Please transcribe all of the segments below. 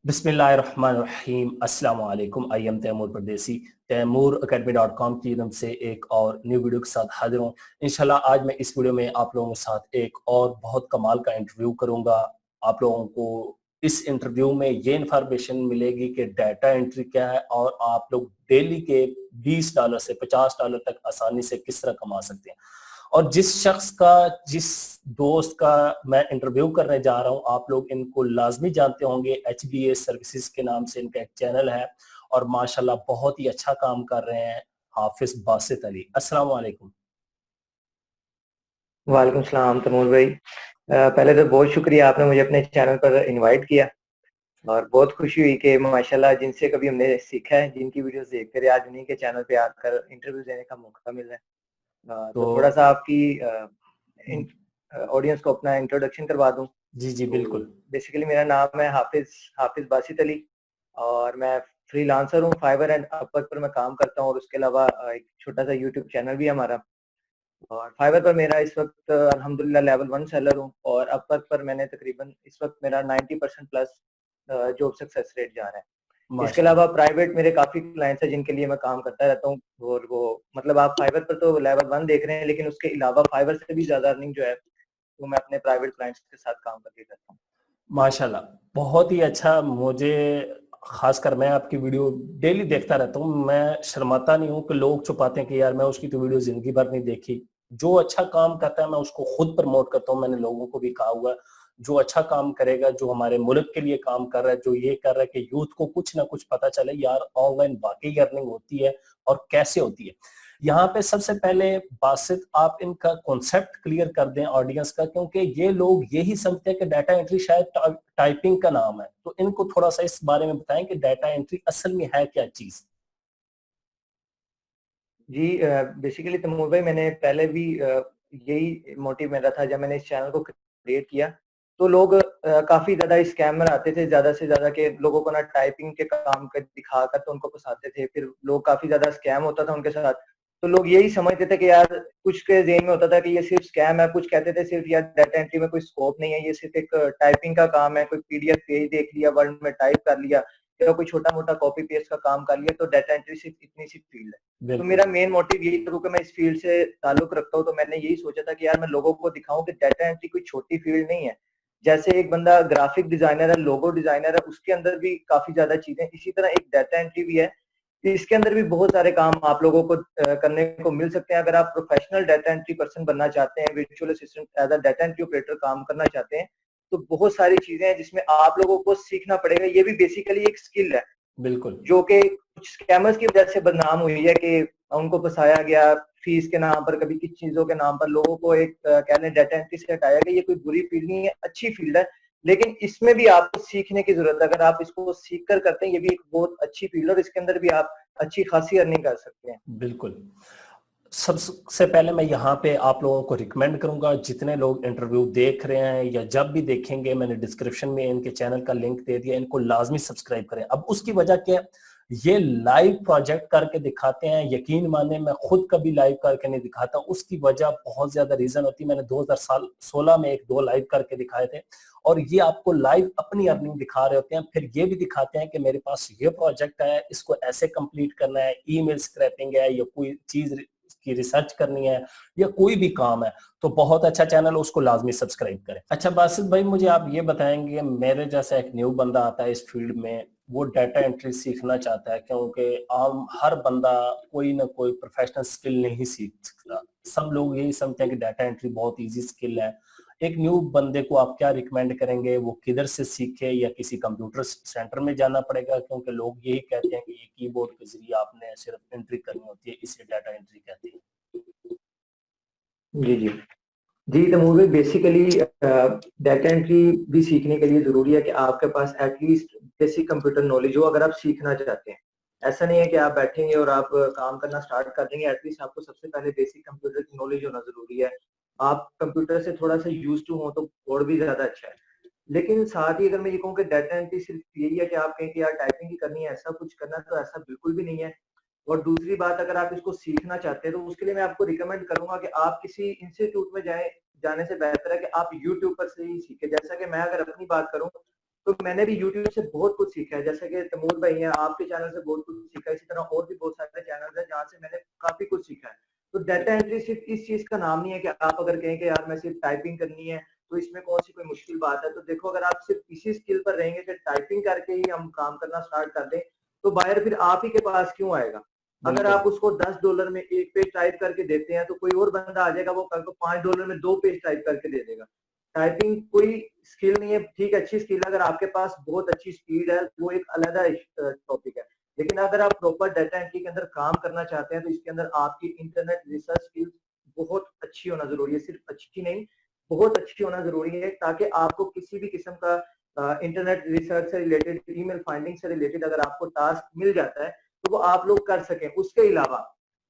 बिस्मिल्लाहिर्रहमानिर्रहीम अस्सलाम वालेकुम। आई एम तैमूर परदेसी। तैमूर academy.com की तरफ से एक और न्यू वीडियो के साथ हाजिर हूँ। इंशाल्लाह आज मैं इस वीडियो में आप लोगों के साथ एक और बहुत कमाल का इंटरव्यू करूंगा। आप लोगों को इस इंटरव्यू में ये इंफॉर्मेशन मिलेगी कि डाटा एंट्री क्या है और आप लोग डेली के $20 से $50 तक आसानी से किस तरह कमा सकते हैं। और जिस दोस्त का मैं इंटरव्यू करने जा रहा हूं, आप लोग इनको लाजमी जानते होंगे। HBA सर्विसेज के नाम से इनका एक चैनल है और माशाल्लाह बहुत ही अच्छा काम कर रहे हैं। हाफिज बासित अली, अस्सलाम वालेकुम। वालेकुम सलाम तैमूर भाई। पहले तो बहुत शुक्रिया, आपने मुझे अपने चैनल पर इनवाइट किया और बहुत खुशी हुई कि माशाल्लाह जिनसे कभी हमने सीखा है, जिनकी वीडियोस देखते रहे, आज उन्हीं के चैनल पे आकर इंटरव्यू देने का मौका मिल रहा है। तो तो थोड़ा सा आपकी ऑडियंस को अपना इंट्रोडक्शन करवा दूं। जी जी तो बिल्कुल। बेसिकली मेरा नाम है हाफिज हाफिज बासित अली और मैं फ्रीलांसर हूँ। फाइवर एंड अपवर्क पर मैं काम करता हूँ और उसके अलावा एक छोटा सा यूट्यूब चैनल भी है हमारा। और फाइवर पर मेरा इस वक्त अल्हम्दुलिल्लाह लेवल 1 सेलर हूँ और अपवर्क पर मैंने तकरीबन इस वक्त मेरा 90% प्लस जॉब सक्सेस रेट जा रहा है। इसके माशाल्लाह। अलावा प्राइवेट मेरे काफी क्लाइंट्स हैं जिनके लिए मैं काम करता रहता हूँ और वो मतलब आप फाइवर पर तो लेवल 1 देख रहे हैं, लेकिन उसके अलावा फाइवर से भी ज्यादा अर्निंग जो है वो मैं अपने प्राइवेट क्लाइंट्स के साथ काम करके करता हूँ। माशाल्लाह बहुत ही अच्छा। मुझे खासकर मैं आपकी वीडियो डेली देखता रहता हूँ। मैं शर्माता नहीं हूँ कि लोग छुपाते हैं कि यार मैं उसकी तो वीडियो जिंदगी भर नहीं देखी। जो अच्छा काम करता है मैं उसको खुद प्रमोट करता हूँ। मैंने लोगों को भी कहा हुआ, जो अच्छा काम करेगा, जो हमारे मुल्क के लिए काम कर रहा है, जो ये कर रहा है कि यूथ को कुछ ना कुछ पता चले यार ऑनलाइन वाकई अर्निंग होती है और कैसे होती है। यहाँ पे सबसे पहले बासित आप इनका कॉन्सेप्ट क्लियर कर दें ऑडियंस का, क्योंकि ये लोग यही समझते हैं कि डाटा एंट्री शायद टाइपिंग का नाम है। तो इनको थोड़ा सा इस बारे में बताएं कि डाटा एंट्री असल में है क्या चीज। जी बेसिकली तैमूर भाई, मैंने पहले भी यही मोटिव मेरा था जब मैंने इस चैनल को क्रिएट किया। तो लोग काफी ज्यादा स्कैमर आते थे, ज्यादा से ज्यादा के लोगों को ना टाइपिंग के काम कर दिखाकर तो उनको फंसाते थे। फिर लोग काफी ज्यादा स्कैम होता था उनके साथ। तो लोग यही समझते थे कि यार, कुछ के ज़हन में होता था कि ये सिर्फ स्कैम है, कुछ कहते थे सिर्फ यार डाटा एंट्री में कोई स्कोप नहीं है, ये सिर्फ एक टाइपिंग का काम है, कोई पीडीएफ पेज देख लिया, वर्ड में टाइप कर लिया या कोई छोटा मोटा कॉपी पेस्ट का काम कर लिया, तो डाटा एंट्री सिर्फ इतनी सी फील्ड है। तो बिल्कुल। मेरा मेन मोटिव यही था, क्योंकि मैं इस फील्ड से ताल्लुक रखता हूँ, तो मैंने यही सोचा था कि यार मैं लोगों को दिखाऊं कि डाटा एंट्री कोई छोटी फील्ड नहीं है। जैसे एक बंदा ग्राफिक डिजाइनर है, लोगो डिजाइनर है, उसके अंदर भी काफी ज्यादा चीजें, इसी तरह एक डाटा एंट्री भी है। इसके अंदर भी बहुत सारे काम आप लोगों को करने को मिल सकते हैं। अगर आप प्रोफेशनल डाटा एंट्री पर्सन बनना चाहते हैं, virtual assistant as a data entry operator काम करना चाहते हैं, तो बहुत सारी चीजें हैं जिसमें आप लोगों को सीखना पड़ेगा। ये भी बेसिकली एक स्किल है बिल्कुल। जो कि कुछ स्कैमर्स की वजह से बदनाम हुई है कि उनको फंसाया गया फीस के नाम पर, कभी किस चीजों के नाम पर लोगों को एक कहने डाटा एंट्री से हटाया गया। ये कोई बुरी फील्ड नहीं है, अच्छी फील्ड है, लेकिन इसमें भी आपको सीखने की जरूरत है। अगर आप इसको सीख कर करते हैं, ये भी एक बहुत अच्छी फील्ड है और इसके अंदर भी आप अच्छी खासी अर्निंग कर सकते हैं। बिल्कुल। सबसे पहले मैं यहाँ पे आप लोगों को रिकमेंड करूंगा, जितने लोग इंटरव्यू देख रहे हैं या जब भी देखेंगे, मैंने डिस्क्रिप्शन में इनके चैनल का लिंक दे दिया, इनको लाजमी सब्सक्राइब करें। अब उसकी वजह क्या, ये लाइव प्रोजेक्ट करके दिखाते हैं। यकीन माने मैं खुद कभी लाइव करके नहीं दिखाता, उसकी वजह बहुत ज्यादा रीजन होती है। मैंने 2016 में एक दो लाइव करके दिखाए थे और ये आपको लाइव अपनी अर्निंग दिखा रहे होते हैं। फिर ये भी दिखाते हैं कि मेरे पास ये प्रोजेक्ट है, इसको ऐसे कंप्लीट करना है, ईमेल स्क्रैपिंग है या कोई चीज की रिसर्च करनी है या कोई भी काम है। तो बहुत अच्छा चैनल, उसको लाजमी सब्सक्राइब करें। अच्छा बासित भाई, मुझे आप ये बताएंगे, मेरे जैसा एक न्यू बंदा आता है इस फील्ड में, वो डाटा एंट्री सीखना चाहता है, क्योंकि आम हर बंदा कोई ना कोई प्रोफेशनल स्किल नहीं सीख सकता। सब लोग यही समझते हैं कि डाटा एंट्री बहुत इजी स्किल है। एक न्यू बंदे को आप क्या रिकमेंड करेंगे, वो किधर से सीखे या किसी कंप्यूटर सेंटर में जाना पड़ेगा? क्योंकि लोग यही कहते हैं कि ये कीबोर्ड के जरिए आपने सिर्फ एंट्री करनी होती है, इसे डाटा एंट्री कहते हैं। जी जी जी तैमूर भाई, बेसिकली डाटा एंट्री भी सीखने के लिए जरूरी है कि आपके पास एटलीस्ट बेसिक कंप्यूटर नॉलेज हो, अगर आप सीखना चाहते हैं। ऐसा नहीं है कि आप बैठेंगे और आप काम करना स्टार्ट कर देंगे। एटलीस्ट आपको सबसे पहले बेसिक कंप्यूटर की नॉलेज होना जरूरी है। आप कंप्यूटर से थोड़ा सा यूज टू हो तो और भी ज्यादा अच्छा है। लेकिन साथ ही अगर मैं ये कहूँ कि डाटा एंट्री सिर्फ यही है कि आप कहें कि यार टाइपिंग ही करनी है, ऐसा कुछ करना, तो ऐसा बिल्कुल भी नहीं है। और दूसरी बात, अगर आप इसको सीखना चाहते हैं तो उसके लिए मैं आपको रिकमेंड करूंगा कि आप किसी इंस्टीट्यूट में जाएं। जाने से बेहतर है कि आप यूट्यूब पर से ही सीखें। जैसा कि मैं अगर अपनी बात करूं, तो मैंने भी यूट्यूब से बहुत कुछ सीखा है, जैसे कि तैमूर भाई हैं, आपके चैनल से बहुत कुछ सीखा है, इसी तरह और भी बहुत सारे चैनल हैं जहाँ से मैंने काफी कुछ सीखा है। तो डाटा एंट्री सिर्फ इस चीज का नाम नहीं है कि आप अगर कहें कि यार मैं सिर्फ टाइपिंग करनी है तो इसमें कौन सी कोई मुश्किल बात है। तो देखो, अगर आप सिर्फ इसी स्किल पर रहेंगे कि टाइपिंग करके ही हम काम करना स्टार्ट कर दें, तो बायर फिर आप ही के पास क्यों आएगा। अगर आप उसको $10 में एक पेज टाइप करके देते हैं तो कोई और बंदा आ जाएगा, वो कल को $5 में 2 पेज टाइप करके दे देगा। टाइपिंग कोई स्किल नहीं है, ठीक अच्छी स्किल है, अगर आपके पास बहुत अच्छी स्पीड है वो एक अलग टॉपिक है। लेकिन अगर आप प्रॉपर डाटा एंट्री के अंदर काम करना चाहते हैं तो इसके अंदर आपकी इंटरनेट रिसर्च स्किल्स बहुत अच्छी होना जरूरी है। सिर्फ अच्छी नहीं, बहुत अच्छी होना जरूरी है, ताकि आपको किसी भी किस्म का इंटरनेट रिसर्च से रिलेटेड, ईमेल फाइंडिंग से रिलेटेड अगर आपको टास्क मिल जाता है तो वो आप लोग कर सकें। उसके अलावा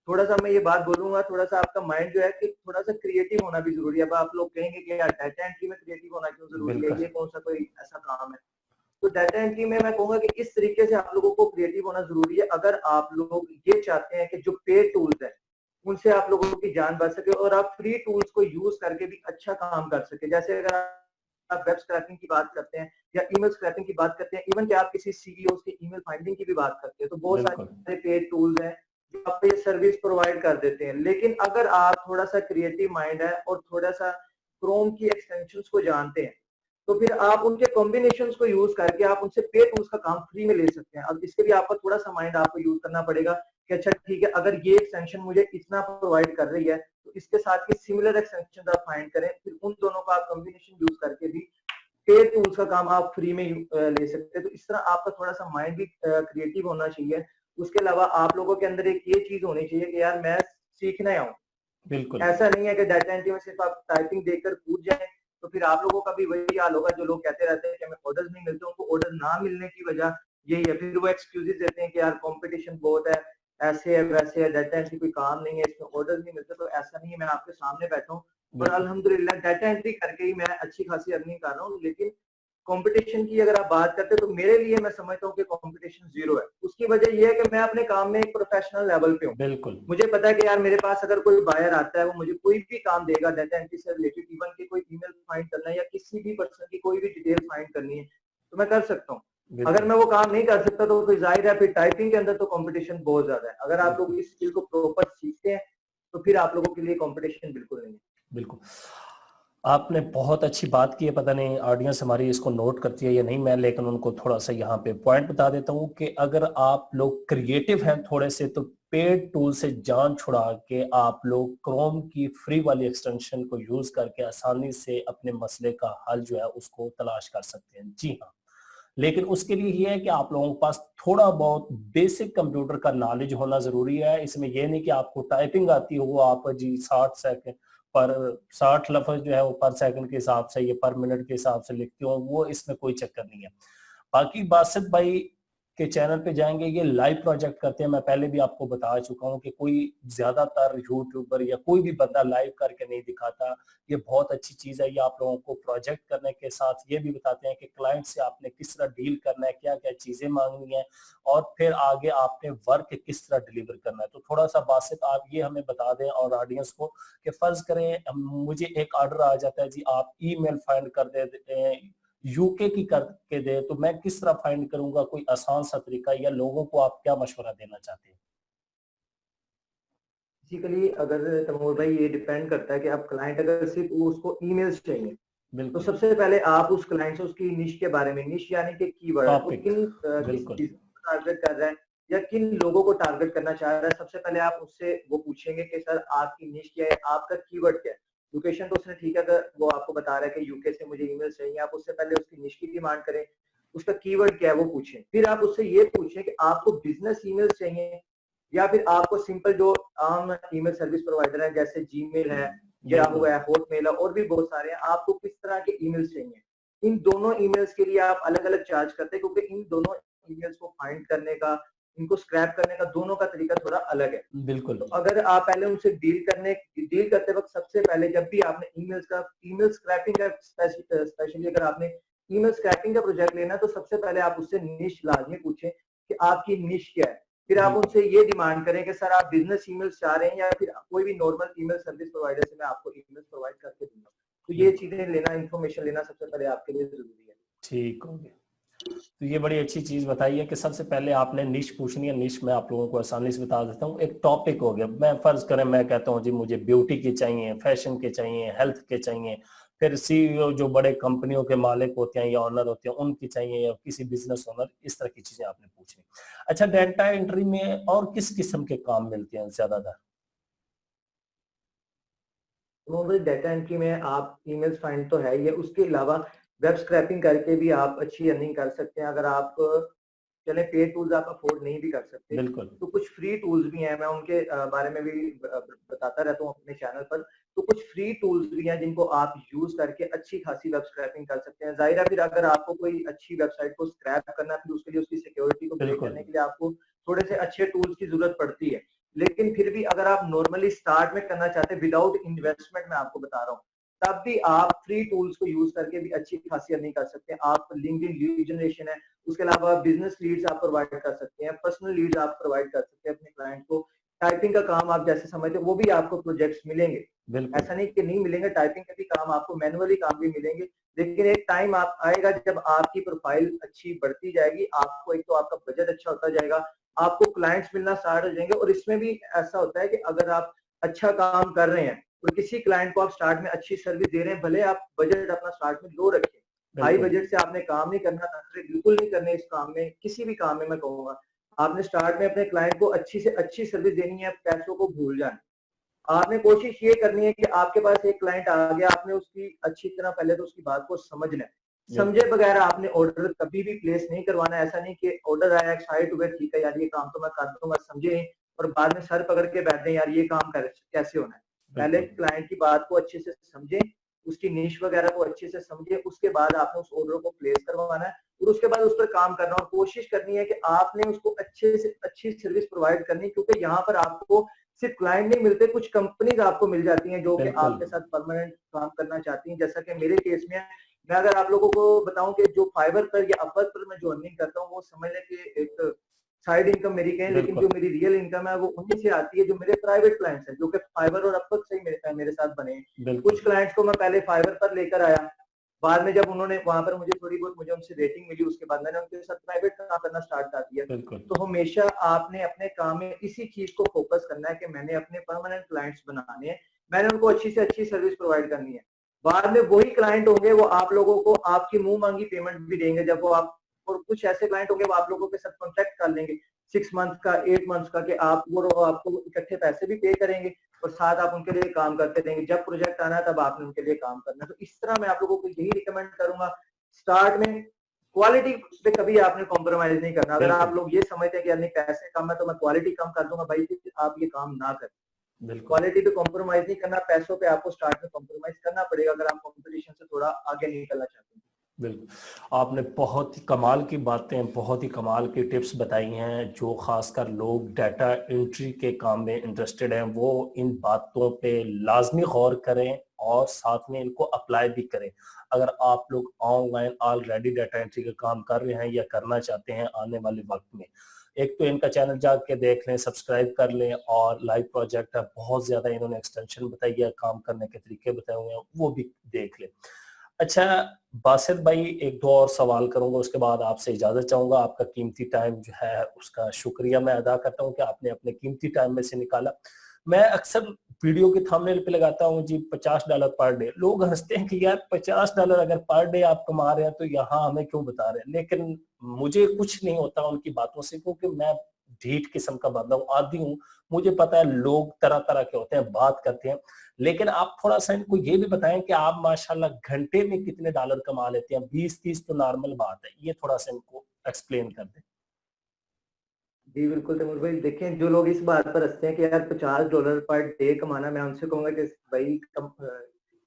थोड़ा सा मैं ये बात बोलूंगा, थोड़ा सा आपका माइंड जो है कि थोड़ा सा क्रिएटिव होना भी जरूरी है। अब आप लोग कहेंगे कि यार डाटा एंट्री में क्रिएटिव होना क्यों जरूरी है, बिल्कुल ये कौन सा कोई ऐसा काम है। तो डाटा एंट्री में मैं कहूंगा कि इस तरीके से आप लोगों को क्रिएटिव होना जरूरी है, अगर आप लोग ये चाहते हैं कि जो पेड टूल्स है उनसे आप लोगों की जान बच सके और आप फ्री टूल्स को यूज करके भी अच्छा काम कर सके। जैसे अगर आप वेब स्क्रैपिंग की बात करते हैं या ईमेल स्क्रैपिंग की बात करते हैं, इवन कि आप किसी सीईओ की ईमेल फाइंडिंग की भी बात करते हैं, तो बहुत बिल्कुल सारे पेड टूल्स हैं जो आपको ये सर्विस प्रोवाइड कर देते हैं। लेकिन अगर आप थोड़ा सा क्रिएटिव माइंड है और थोड़ा सा क्रोम की एक्सटेंशंस को जानते हैं, तो फिर आप उनके कॉम्बिनेशंस को यूज करके आप उनसे पे टूल्स का काम फ्री में ले सकते हैं। अब इसके लिए आपका थोड़ा सा माइंड आपको यूज करना पड़ेगा कि अच्छा ठीक है, अगर ये एक्सटेंशन मुझे इतना प्रोवाइड कर रही है तो इसके साथ के सिमिलर एक्सटेंशन आप फाइंड करें, फिर उन दोनों का आप कॉम्बिनेशन यूज करके भी पेड टूल्स का काम आप फ्री में ले सकते हैं। तो इस तरह आपका थोड़ा सा माइंड भी क्रिएटिव होना चाहिए। उसके अलावा आप लोगों के अंदर एक ये चीज होनी चाहिए कि यार मैं सीखने आऊँ। बिल्कुल ऐसा नहीं है कि डाटा एंट्री में सिर्फ आप टाइपिंग देखकर कूद जाएं, तो फिर आप लोगों का भी वही हाल होगा जो लोग कहते रहते हैं कि हमें ऑर्डर्स नहीं मिलते। उनको ऑर्डर ना मिलने की वजह यही है, फिर वो एक्सक्यूजेस देते हैं कि यार कंपटीशन बहुत है, ऐसे है वैसे है, डाटा एंट्री कोई काम नहीं है, इसमें ऑर्डर नहीं मिलते। तो ऐसा नहीं है, मैं आपके सामने बैठा हूँ और बिल्कुल अल्हम्दुलिल्लाह डाटा एंट्री करके ही मैं अच्छी खासी अर्निंग कर रहा हूँ। लेकिन कंपटीशन की अगर आप बात करते हैं तो मेरे लिए मैं समझता हूँ कि कंपटीशन जीरो है। उसकी वजह यह है कि मैं अपने काम में एक प्रोफेशनल लेवल पे हूँ। बिल्कुल मुझे पता है कि यार मेरे पास अगर कोई बायर आता है, वो मुझे कोई भी काम देगा डाटा एंट्री से रिलेटेड, इवन कि कोई ईमेल फाइंड करना है या किसी भी पर्सन की कोई भी डिटेल फाइंड करनी है, तो मैं कर सकता हूँ। अगर बिल्कुल मैं वो काम नहीं कर सकता तो फिर जाहिर है फिर टाइपिंग के अंदर तो कंपटीशन बहुत ज्यादा है। अगर आप बिल्कुल लोग इस स्किल को प्रॉपर सीखते हैं तो फिर आप लोगों के लिए कंपटीशन बिल्कुल नहीं है। बिल्कुल आपने बहुत अच्छी बात की है। पता नहीं ऑडियंस हमारी इसको नोट करती है या नहीं, मैं लेकिन उनको थोड़ा सा यहाँ पे पॉइंट बता देता हूँ कि अगर आप लोग क्रिएटिव हैं थोड़े से, तो पेड टूल से जान छुड़ा के आप लोग क्रोम की फ्री वाली एक्सटेंशन को यूज करके आसानी से अपने मसले का हल जो है उसको तलाश कर सकते हैं। जी हाँ, लेकिन उसके लिए ये है कि आप लोगों के पास थोड़ा बहुत बेसिक कंप्यूटर का नॉलेज होना जरूरी है। इसमें यह नहीं कि आपको टाइपिंग आती हो, आप जी 60 सेकंड पर 60 लफ्ज जो है वो पर सेकंड के हिसाब से या पर मिनट के हिसाब से लिखते हो, वो इसमें कोई चक्कर नहीं है। बाकी बासित भाई के चैनल पे जाएंगे, ये लाइव प्रोजेक्ट करते हैं। मैं पहले भी आपको बता चुका हूँ कि कोई ज्यादातर यूट्यूबर या कोई भी बंदा लाइव करके नहीं दिखाता। ये बहुत अच्छी चीज है। ये आप लोगों को प्रोजेक्ट करने के साथ ये भी बताते हैं कि क्लाइंट से आपने किस तरह डील करना है, क्या क्या चीजें मांगनी है और फिर आगे आपने वर्क किस तरह डिलीवर करना है। तो थोड़ा सा बासित आप ये हमें बता दें और ऑडियंस को कि फर्ज करें मुझे एक ऑर्डर आ जाता है जी, आप ईमेल फाइंड कर देते हैं, यूके की करके दे, तो मैं किस तरह फाइंड करूंगा? कोई आसान सा तरीका या लोगों को आप क्या मशवरा देना चाहते हैं? बेसिकली अगर तैमूर भाई ये डिपेंड करता है कि आप क्लाइंट अगर सिर्फ उसको ईमेल्स चाहिए, तो बिल्कुल सबसे पहले आप उस क्लाइंट से उसकी निश के बारे में, निश यानी कि कीवर्ड, वो टॉपिक। किन किस बिल्कुल चीज को टारगेट कर रहा है या किन लोगों को टारगेट करना चाह रहा है। सबसे पहले आप उससे वो पूछेंगे कि सर आपकी निश क्या है, आपका कीवर्ड क्या है। लोकेशन तो उसने ठीक है, अगर वो आपको बता रहा है कि यूके से मुझे ईमेल चाहिए, आप उससे पहले उसकी निश की डिमांड करें, उसका कीवर्ड क्या है वो पूछें। फिर आप उससे ये पूछें कि आपको बिजनेस ईमेल चाहिए या फिर आपको सिंपल जो आम ईमेल सर्विस प्रोवाइडर है जैसे जीमेल है, याहू बिल्कुल है, हॉटमेल है और भी बहुत सारे हैं, आपको किस तरह के ईमेल्स चाहिए। इन दोनों ईमेल्स के लिए आप अलग अलग चार्ज करते हैं, क्योंकि इन दोनों ईमेल्स को फाइंड करने का, इनको स्क्रैप करने का दोनों का तरीका थोड़ा अलग है। बिल्कुल तो अगर आप पहले उनसे डील करते वक्त सबसे पहले जब भी आपने ईमेल स्क्रैपिंग का स्पेशली अगर आपने ईमेल स्क्रैपिंग का प्रोजेक्ट लेना है, तो सबसे पहले आप उससे निश लाजमी पूछें कि आपकी निश क्या है। फिर आप बिल्कुल उनसे ये डिमांड करें कि सर आप बिजनेस ईमेल्स चाह रहे हैं या फिर कोई भी नॉर्मल ईमेल सर्विस प्रोवाइडर से मैं आपको ईमेल प्रोवाइड करके दूंगा। तो ये बिल्कुल चीजें लेना, इंफॉर्मेशन लेना सबसे पहले आपके लिए जरूरी है। ठीक हो गया। तो ये बड़ी अच्छी चीज बताई है कि सबसे पहले आपने निश पूछनी है। निश मैं आप लोगों को आसानी से बता देता हूँ। एक टॉपिक हो गया, मैं फर्ज करें मैं कहता हूँ जी मुझे ब्यूटी के चाहिए, फैशन के चाहिए, हेल्थ के चाहिए, फिर सीईओ जो बड़े कंपनियों के मालिक होते हैं या ऑनर होते हैं उनकी चाहिए, या किसी बिजनेस ओनर, इस तरह की चीजें आपने पूछनी। अच्छा, डेटा एंट्री में और किस किस्म के काम मिलते हैं ज्यादातर? नॉर्मल डेटा एंट्री में आप ईमेल्स फाइंड तो है ही है, उसके अलावा वेब स्क्रैपिंग करके भी आप अच्छी अर्निंग कर सकते हैं। अगर आप चले पेड टूल्स आप अफोर्ड नहीं भी कर सकते, बिल्कुल तो कुछ फ्री टूल्स भी हैं, मैं उनके बारे में भी बताता रहता हूँ अपने चैनल पर। तो कुछ फ्री टूल्स भी हैं जिनको आप यूज करके अच्छी खासी वेब स्क्रैपिंग कर सकते हैं। जाहिर है फिर अगर आपको कोई अच्छी वेबसाइट को स्क्रैप करना है, फिर उसके लिए उसकी सिक्योरिटी को ब्रेक बिल्कुल करने के लिए आपको थोड़े से अच्छे टूल्स की जरूरत पड़ती है। लेकिन फिर भी अगर आप नॉर्मली स्टार्ट में करना चाहते हैं विदाउट इन्वेस्टमेंट, मैं आपको बता रहा हूँ, तब भी आप फ्री टूल्स को यूज करके भी अच्छी खासी अर्निंग कर सकते हैं। आप लिंक्डइन लीड जनरेशन है, उसके अलावा बिजनेस लीड्स आप प्रोवाइड कर सकते हैं, पर्सनल लीड्स आप प्रोवाइड कर सकते हैं अपने क्लाइंट को। टाइपिंग का काम आप जैसे समझते हैं वो भी आपको प्रोजेक्ट्स मिलेंगे, बिल्कुल ऐसा नहीं कि नहीं मिलेंगे। टाइपिंग के भी काम आपको, मैनुअली काम भी मिलेंगे। लेकिन एक टाइम आप आएगा जब आपकी प्रोफाइल अच्छी बढ़ती जाएगी, आपको एक तो आपका बजट अच्छा होता जाएगा, आपको क्लाइंट्स मिलना स्टार्ट हो जाएंगे। और इसमें भी ऐसा होता है कि अगर आप अच्छा काम कर रहे हैं और किसी क्लाइंट को आप स्टार्ट में अच्छी सर्विस दे रहे हैं, भले आप बजट अपना स्टार्ट में लो रखें, हाई बिल्कुल बजट से आपने काम नहीं करना, नखरे बिल्कुल नहीं करने इस काम में, किसी भी काम में मैं कहूंगा। आपने स्टार्ट में अपने क्लाइंट को अच्छी से अच्छी सर्विस देनी है, पैसों को भूल जाना। आपने कोशिश ये करनी है कि आपके पास एक क्लाइंट आ गया, आपने उसकी अच्छी तरह पहले तो उसकी बात को समझना है। समझे बिल्कुल बगैर आपने ऑर्डर कभी भी प्लेस नहीं करवाना है। ऐसा नहीं कि ऑर्डर आया, एक्साइट हुए, ठीक है यार ये काम तो मैं कर दूंगा, समझे नहीं, और बाद में सर पकड़ के बैठ जाए यार ये काम कैसे होना है। पहले बिल्कुल क्लाइंट की बात को अच्छे से समझे, उसकी निश वगैरह को अच्छे से समझे, उसके बाद आपने उस ऑर्डर को प्लेस करवाना है और उसके बाद उस पर काम करना और कोशिश करनी है कि आपने उसको अच्छे से अच्छी सर्विस प्रोवाइड करनी। क्योंकि यहाँ पर आपको सिर्फ क्लाइंट नहीं मिलते, कुछ कंपनीज आपको मिल जाती हैं जो कि बिल्कुल आपके साथ परमानेंट काम करना चाहती हैं। जैसा कि मेरे केस में मैं अगर आप लोगों को बताऊं कि जो फाइवर पर या अपवर्क पर मैं जो अर्निंग करता हूँ, वो समझ लें कि एक साइड इनकम मेरी कहें, लेकिन जो बिल्कुल मेरी रियल इनकम है वो उन्हीं से आती है जो मेरे प्राइवेट क्लाइंट्स हैं, जो कि फाइवर और अपवर्क से ही मेरे साथ बने हैं। बिल्कुल कुछ क्लाइंट्स को मैं पहले फाइवर पर लेकर आया, बाद में जब उन्होंने वहां पर मुझे थोड़ी बहुत मुझे उनसे रेटिंग मिली, उसके बाद मैंने उनके साथ प्राइवेट काम करना स्टार्ट कर दिया। बिल्कुल तो हमेशा आपने अपने काम में इसी चीज को फोकस करना है कि मैंने अपने परमानेंट क्लाइंट्स बनाने हैं, मैंने उनको अच्छी से अच्छी सर्विस प्रोवाइड करनी है। बाद में वही क्लाइंट होंगे वो आप लोगों को आपकी मुंह मांगी पेमेंट भी देंगे जब वो आप, और कुछ ऐसे क्लाइंट होंगे वो आप लोगों के साथ कॉन्ट्रैक्ट कर लेंगे 6 मंथ का, 8 मंथ का, कि आप वो आपको इकट्ठे पैसे भी पे करेंगे और साथ आप उनके लिए काम करते रहेंगे। जब प्रोजेक्ट आना है तब आपने उनके लिए काम करना है। तो इस तरह मैं आप लोगों को यही रिकमेंड करूंगा, स्टार्ट में क्वालिटी पे कभी आपने कॉम्प्रोमाइज नहीं करना। अगर आप बिल्कुल लोग ये समझते हैं कि यार नहीं पैसे कम है तो मैं क्वालिटी कम कर दूंगा, भाई फिर आप ये काम ना करें। बिल्कुल क्वालिटी पे कॉम्प्रोमाइज नहीं करना, पैसों पे आपको स्टार्ट में कॉम्प्रोमाइज करना पड़ेगा अगर आप कंपटीशन से थोड़ा आगे निकलना चाहते हैं। बिल्कुल। आपने बहुत ही कमाल की बातें, बहुत ही कमाल की टिप्स बताई हैं। जो खासकर लोग डाटा एंट्री के काम में इंटरेस्टेड हैं वो इन बातों पे लाजमी गौर करें और साथ में इनको अप्लाई भी करें। अगर आप लोग ऑनलाइन ऑलरेडी डाटा एंट्री का काम कर रहे हैं या करना चाहते हैं आने वाले वक्त में, एक तो इनका चैनल जाके देख लें, सब्सक्राइब कर लें, और लाइव प्रोजेक्ट है, बहुत ज्यादा इन्होंने एक्सटेंशन बताई है, काम करने के तरीके बताए हुए हैं, वो भी देख लें। अच्छा बासित भाई, एक दो और सवाल करूंगा उसके बाद आपसे इजाजत चाहूंगा। आपका कीमती टाइम जो है उसका शुक्रिया मैं अदा करता हूं कि आपने अपने कीमती टाइम में से निकाला। मैं अक्सर वीडियो के थंबनेल पे लगाता हूं जी $50 पर डे। लोग हंसते हैं कि यार $50 अगर पर डे आप कमा रहे हैं तो यहाँ हमें क्यों बता रहे हैं, लेकिन मुझे कुछ नहीं होता उनकी बातों से, क्योंकि मैं ढीठ किस्म का बंदा हूँ, आदी हूँ। मुझे पता है लोग तरह तरह के होते हैं, बात करते हैं, लेकिन आप थोड़ा सा इनको ये भी बताएं कि आप माशाल्लाह घंटे में कितने डॉलर कमा लेते हैं। 20-30 तो नॉर्मल बात है, ये थोड़ा सा इनको एक्सप्लेन कर दें। जी बिल्कुल तैमूर भाई, देखें जो लोग इस बात पर हंसते हैं कि यार $50 पर डे कमाना, मैं उनसे कहूंगा कि भाई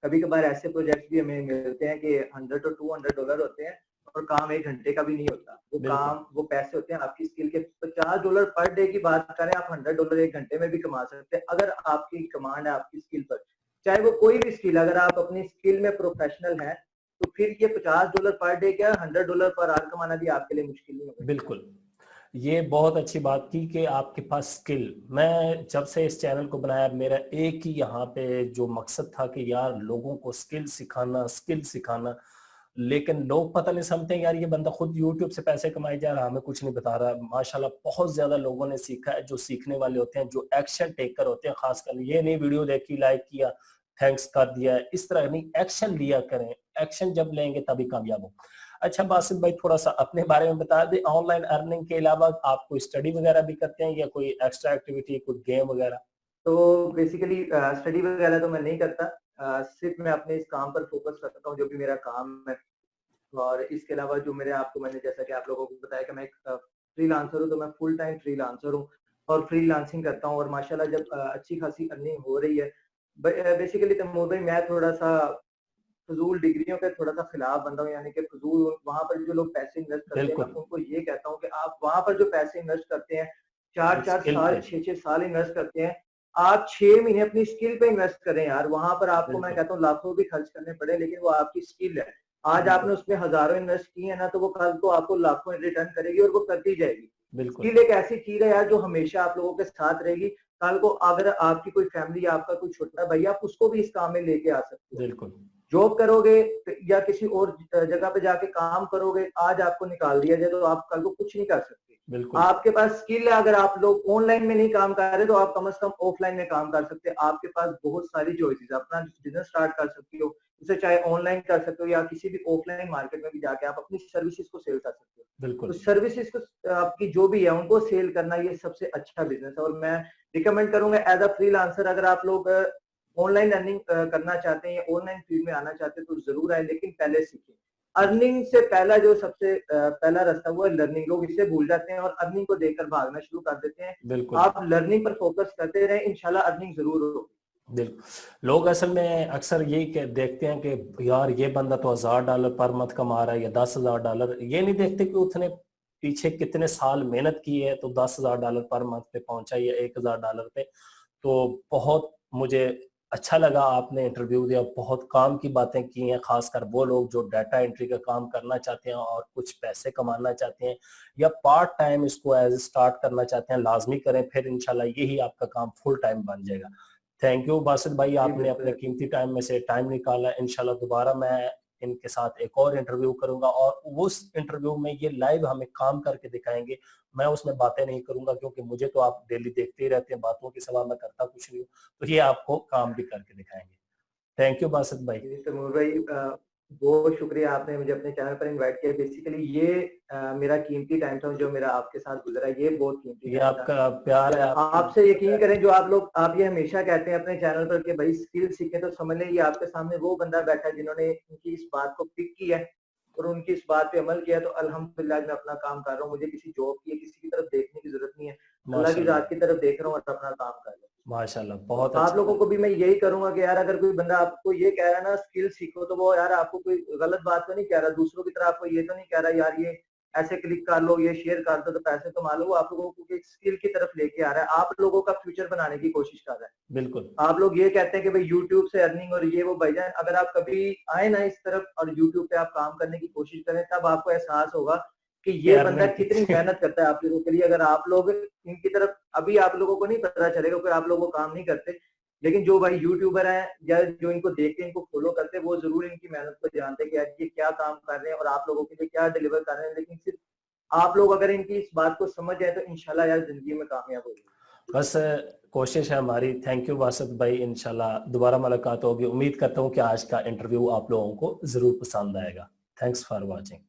कभी कभार ऐसे प्रोजेक्ट भी हमें मिलते हैं कि 100 to 200 डॉलर होते हैं और काम 1 घंटे का भी नहीं होता। वो बिल्कुल काम, वो पैसे होते हैं आपकी स्किल के। $50 पर डे की बात करें, आप $100 1 घंटे में भी कमा सकते हैं अगर आपकी कमांड है आपकी स्किल पर। चाहे वो कोई भी स्किल, अगर आप अपनी स्किल में प्रोफेशनल हैं तो फिर ये $50 पर डे क्या, $100 पर आवर कमाना भी आपके लिए मुश्किल नहीं होगा। बिल्कुल। ये बहुत अच्छी बात की कि आपके पास स्किल। मैं जब से इस चैनल को बनाया, मेरा एक ही यहाँ पे जो मकसद था कि यार लोगों को स्किल सिखाना, स्किल सिखाना। लेकिन लोग पता नहीं समझते यार ये बंदा खुद यूट्यूब से पैसे कमाई जा रहा है, हमें कुछ नहीं बता रहा। माशाल्लाह बहुत ज्यादा लोगों ने सीखा है, जो सीखने वाले होते हैं, जो एक्शन टेकर होते हैं, खासकर ये नहीं वीडियो देखी लाइक किया थैंक्स कर दिया, इस तरह नहीं, एक्शन लिया करें। एक्शन जब लेंगे तभी कामयाब हो। अच्छा बासित भाई थोड़ा सा अपने बारे में बता दे, ऑनलाइन अर्निंग के अलावा आप कोई स्टडी वगैरह भी करते हैं या कोई एक्स्ट्रा एक्टिविटी, कोई गेम वगैरह? तो बेसिकली स्टडी वगैरह तो मैं नहीं करता, सिर्फ मैं अपने इस काम पर फोकस करता हूँ जो भी मेरा काम है। और इसके अलावा जो मेरे आपको मैंने जैसा कि आप लोगों को बताया कि मैं एक फ्रीलांसर हूँ, तो मैं फुल टाइम फ्रीलांसर हूँ और फ्रीलांसिंग करता हूँ और माशाल्लाह जब अच्छी खासी अर्निंग हो रही है। बेसिकली तैमूर भाई मैं थोड़ा सा फजूल डिग्रियों के थोड़ा सा खिलाफ बंदा हूँ, यानी कि फजूल वहां पर जो लोग पैसे इन्वेस्ट करते हैं, मैं बिल्कुल उनको ये कहता हूँ कि आप वहां पर जो पैसे इन्वेस्ट करते हैं, 4-4 स्किल साल, पे। 6-6 साल इन्वेस्ट करते हैं, आप 6 महीने अपनी स्किल पे इन्वेस्ट करें यार। वहां पर आपको मैं बिल्कुल कहता हूँ लाखों भी खर्च करने पड़े, लेकिन वो आपकी स्किल है। आज बिल्कुल आपने उसमें हजारों इन्वेस्ट किए हैं ना, तो वो कल को आपको लाखों रिटर्न करेगी और वो करती जाएगी। बिल्कुल स्किल एक ऐसी चीज है यार जो हमेशा आप लोगों के साथ रहेगी। कल को अगर आपकी कोई फैमिली, आपका कोई छोटा भाई, आप उसको भी इस काम में लेके आ सकते हो। बिल्कुल जॉब करोगे या किसी और जगह पे जाके काम करोगे, आज आपको निकाल दिया जाए तो आप कल को कुछ नहीं कर सकते। बिल्कुल आपके पास स्किल है, अगर आप लोग ऑनलाइन में नहीं काम कर रहे तो आप कम से कम ऑफलाइन में काम कर सकते हैं। आपके पास बहुत सारी चॉइसेस, अपना बिजनेस स्टार्ट कर सकते हो, उसे चाहे ऑनलाइन कर सकते हो या किसी भी ऑफलाइन मार्केट में भी जाके आप अपनी सर्विसेज को सेल कर सकते हो। तो बिल्कुल सर्विसेज को आपकी जो भी है उनको सेल करना ये सबसे अच्छा बिजनेस है और मैं रिकमेंड करूंगा एज अ फ्रीलांसर, अगर आप लोग ऑनलाइन अर्निंग करना चाहते हैं या ऑनलाइन फील्ड में आना चाहते हैं तो जरूर आए, लेकिन पहले सीखें। अर्निंग से पहला जो सबसे पहला रास्ता वो है लर्निंग। लोग इससे भूल जाते हैं और अर्निंग को देखकर भागना शुरू कर देते हैं। बिल्कुल आप लर्निंग पर फोकस करते रहें, इंशाल्लाह अर्निंग जरूर होगी। बिल्कुल। लोग असल में अक्सर यही देखते हैं कि यार ये बंदा तो $1000 पर मंथ कमा रहा है या $10,000, ये नहीं देखते कि उसने पीछे कितने साल मेहनत की है तो $10,000 पर मंथ पे पहुंचा या $1000 पे। तो बहुत मुझे अच्छा लगा आपने इंटरव्यू दिया, बहुत काम की बातें की हैं, खासकर वो लोग जो डाटा एंट्री का काम करना चाहते हैं और कुछ पैसे कमाना चाहते हैं या पार्ट टाइम इसको एज स्टार्ट करना चाहते हैं, लाजमी करें, फिर इंशाल्लाह यही आपका काम फुल टाइम बन जाएगा। थैंक यू बासित भाई, जी आपने अपने बिल्कुल। कीमती टाइम में से टाइम निकाला। इंशाल्लाह दोबारा मैं इनके साथ एक और इंटरव्यू करूंगा और उस इंटरव्यू में ये लाइव हमें काम करके दिखाएंगे। मैं उसमें बातें नहीं करूंगा क्योंकि मुझे तो आप डेली देखते ही रहते हैं, बातों के सिवा मैं करता कुछ नहीं हूँ, तो ये आपको काम भी करके दिखाएंगे। थैंक यू बासित भाई। जी तैमूर भाई, बहुत शुक्रिया, आपने मुझे अपने चैनल पर इनवाइट किया। बेसिकली ये मेरा कीमती टाइम था जो मेरा आपके साथ गुजरा, ये बहुत कीमती ये टाइम था। आपका प्यार है, आपकी आपसे मोहब्बत यकीन है। करें, जो आप ये हमेशा कहते हैं अपने चैनल पर कि भाई स्किल सीखें, तो समझ लें ये आपके सामने वो बंदा बैठा है जिन्होंने उनकी इस बात को पिक किया है और उनकी इस बात पे अमल किया। तो अल्हम्दुलिल्लाह मैं अपना काम कर रहा हूँ, मुझे किसी जॉब की, किसी की तरफ देखने की जरूरत नहीं है। अल्लाह की माशाल्लाह जात की तरफ देख रहा हूँ और अपना काम कर रहा हूँ। माशाल्लाह तो बहुत आप अच्छा लोगों लगा। को भी मैं यही करूंगा कि यार अगर कोई बंदा आपको ये कह रहा है ना स्किल सीखो, तो वो यार आपको कोई गलत बात तो नहीं कह रहा, दूसरों की तरह आपको ये तो नहीं कह रहा यार ये ऐसे क्लिक कर लो, ये शेयर कर दो तो पैसे कमा लो। वो आप लोगों को एक स्किल की तरफ लेके आ रहा है, आप लोगों का फ्यूचर बनाने की कोशिश कर रहा है। बिल्कुल आप लोग ये कहते हैं कि भाई यूट्यूब से अर्निंग और ये वो, भाईजान अगर आप कभी आए ना इस तरफ और यूट्यूब पे आप काम करने की कोशिश करें, तब आपको एहसास होगा कि ये ये बंदा अर्निंग कितनी मेहनत करता है आप लोगों के लिए। अगर आप लोग इनकी तरफ, अभी आप लोगों को नहीं पता चलेगा क्योंकि आप लोग वो काम नहीं करते, लेकिन जो भाई यूट्यूबर है या जो इनको देख के इनको फॉलो करते हैं, वो जरूर इनकी मेहनत को जानते हैं कि यार ये क्या काम कर रहे हैं और आप लोगों के लिए क्या डिलीवर कर रहे हैं। लेकिन सिर्फ आप लोग अगर इनकी इस बात को समझ जाए तो इंशाल्लाह यार जिंदगी में कामयाब हो जाएंगे। बस कोशिश है हमारी। थैंक यू बासित भाई, इंशाल्लाह दोबारा मुलाकात होगी। उम्मीद करता हूँ कि आज का इंटरव्यू आप लोगों को जरूर पसंद आएगा। Thanks for watching.